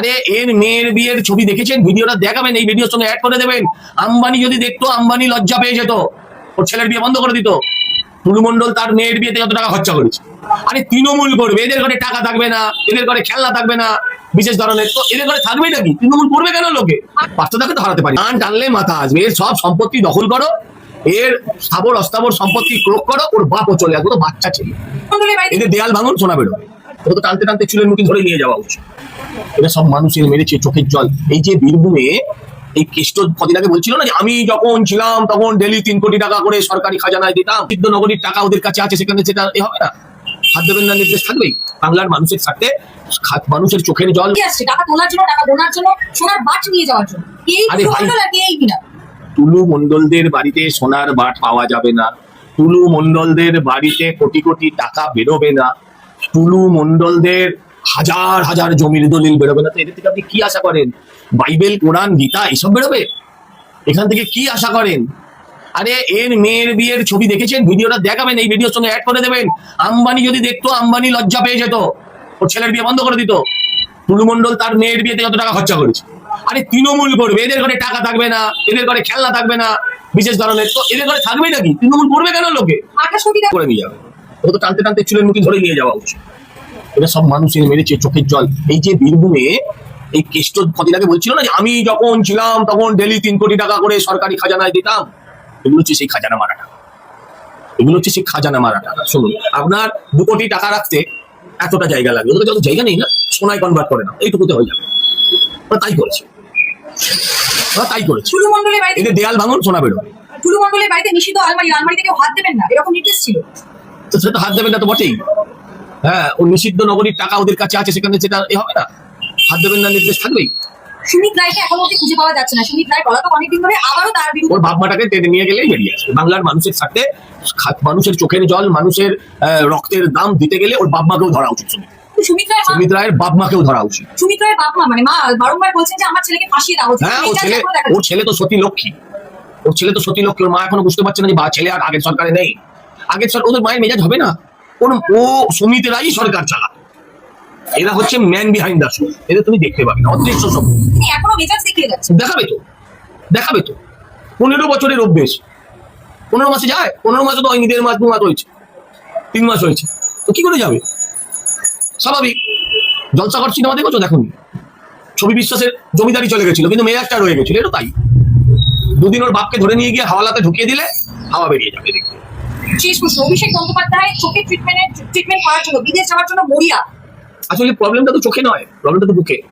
আরে এর মেয়ের বিয়ের ছবি দেখেছেন, ভিডিওটা দেখাবেন, এই ভিডিওর সঙ্গে অ্যাড করে দেবেন। আম্বানি যদি দেখতো, আম্বানি লজ্জা পেয়ে যেত, ওর ছেলের বিয়ে বন্ধ করে দিত। টুলু মন্ডল তার মেয়ের বিয়েতে কত টাকা খরচা করেছে। আরে তৃণমূল করবে, এদের ঘরে টাকা থাকবে না, এদের ঘরে খেলনা থাকবে না বিশেষ ধরনের, তো এদের ঘরে থাকবে নাকি? তৃণমূল করবে কেন লোকে? পার্থদাকে তো হারাতে পারি, টান টানলে মাথা আসবে। এর সব সম্পত্তি দখল করো, এর স্থাবর অস্থাবর সম্পত্তি ক্রোক করো, ওর বাপও চলে আসবে, তো বাচ্চা ছেলে। এদের দেয়াল ভাঙুন, সোনা বেরোবে। ওকে তো টানতে টানতে চুলের মুঠি ধরে নিয়ে যাওয়া উচিত। এটা সব মানুষের মেরেছে চোখের জল। এই যে বীরভূমে এই কেষ্ট কদিন আগে বলছিল না যে আমি যখন ছিলাম তখন ডেলি 3 কোটি টাকা করে সরকারি খাজানায় দিতাম, সিদ্ধ নগরীর টাকা ওদের কাছে আছে, সেখানে সেটা এ হবে না। হাত দেবেন না নির্দেশ থাকবেই। বাংলার মানুষের স্বার্থে মানুষের চোখের জল টাকা তোলার জন্য, টাকা গোনার জন্য, সোনার বাট নিয়ে যাওয়ার জন্য। টুলু মন্ডলদের বাড়িতে সোনার বাট পাওয়া যাবে না, টুলু মন্ডলদের বাড়িতে কোটি কোটি টাকা বেরোবে না, টুলু মন্ডলদের হাজার হাজার জমির দলিল বেরোবে না। তো এদের থেকে আপনি কি আশা করেন? বাইবেল, কোরআন, গীতা এসব বেরোবে? এখান থেকে কি আশা করেন? আরে এর মেয়ের বিয়ের ছবি দেখেছেন, ভিডিওটা দেখাবেন, এই ভিডিওর সঙ্গে অ্যাড করে দেবেন। আম্বানি যদি দেখতো, আম্বানি লজ্জা পেয়ে যেত, ওর ছেলের বিয়ে বন্ধ করে দিত। টুলু মন্ডল তার মেয়ের বিয়েতে কত টাকা খরচা করেছে। আরে তৃণমূল করবে, এদের ঘরে টাকা থাকবে না, এদের ঘরে খেলনা থাকবে না বিশেষ ধরনের, তো এদের ঘরে থাকবে নাকি? তৃণমূল করবে কেন লোকে? করে নিয়ে যাবে। ওকে তো টানতে টানতে চুলের মুঠি ধরে নিয়ে যাওয়া উচিত। এটা সব মানুষের মেরেছে চোখের জল। এই যে বীরভূমে এই কেষ্ট কদিন আগে বলছিল না যে আমি যখন ছিলাম তখন ডেলি 3 কোটি টাকা করে সরকারি খাজানায় দিতাম, এগুলো হচ্ছে সেই খাজানা মারা টাকা। এগুলো হচ্ছে সেই খাজানা মারা টাকা। শুনুন, আপনার 2 কোটি টাকা রাখতে এতটা জায়গা লাগবে, ওদের যত জায়গা নেই না, সোনায় কনভার্ট করে না, এইটুকুতে হয়ে যাবে। তাই করেছে, তাই করেছে। এদের দেয়াল ভাঙুন, সোনা বেরোবে। টুলু মন্ডলের বাড়িতে নিষিদ্ধ আলমারি, আলমারিতে কেউ হাত দেবেন না, এরকম নির্দেশ ছিল। তো সেটা হাত দেবেন না তো বটেই। হ্যাঁ, ও নিষিদ্ধ নগরীর টাকা ওদের কাছে আছে, সেখানে সেটা এ হবে না। হাত দেবেন না নির্দেশ থাকবেই। সুমিত রায়কে এখনো অবধি খুঁজে পাওয়া যাচ্ছে না। সুমিত রায় পলাতক অনেকদিন ধরে, আবারও তার বিরুদ্ধে। ওর বাপ মাটাকে টেনে নিয়ে গেলেই বেরিয়ে আসবে। বাংলার মানুষের স্বার্থে মানুষের চোখের জল, মানুষের রক্তের দাম দিতে গেলে ওর বাপ মাকেও ধরা উচিত। সুমিত রায়ের বাপ মাকেও ধরা উচিত। সুমিত রায়ের বাপ মা মানে মা বারংবার বলছেন যে আমার ছেলেকে ফাঁসিয়ে দাও। হ্যাঁ, ওর ছেলে তো সতী লক্ষ্মী, ওর ছেলে তো সতী লক্ষ্মী। ওর মা এখনো বুঝতে পারছে না যে ছেলে আর আগের সরকারে নেই। আগের সরকার ওদের মায়ের মেজাজ হবে না, ও সুমিত রায় সরকার চালা। এরা হচ্ছে ম্যান বিহাইন্ড দ্য শো। এদের তুমি দেখতে পাবে না, অদৃশ্য সব। তিনি এখনো মেজাজ দেখিয়ে যাচ্ছে। দেখাবে তো 15 বছরের অভ্যেস। 15 মাসে যায়? 15 মাসে তো হয়নি, 1.5 মাস 2 মাস হয়েছে, 3 মাস হয়েছে, তো কি করে যাবে? স্বাভাবিক। জলসাঘর সিনেমা দেখেছো? দেখুন, ছবি বিশ্বাসের জমিদারি চলে গেছিল, কিন্তু মেয়ে একটা রয়ে গেছিল। এটা তাই 2 দিন ওর বাপকে ধরে নিয়ে গিয়ে হাওয়ালাতে ঢুকিয়ে দিলে হাওয়া বেরিয়ে যাবে। শেষ প্রশ্ন, অভিষেক বন্দ্যোপাধ্যায় চোখে ট্রিটমেন্ট করার জন্য বিদেশ যাওয়ার জন্য মরিয়া। আসলে প্রবলেমটা তো চোখে নয়, প্রবলেমটা তো বুকে।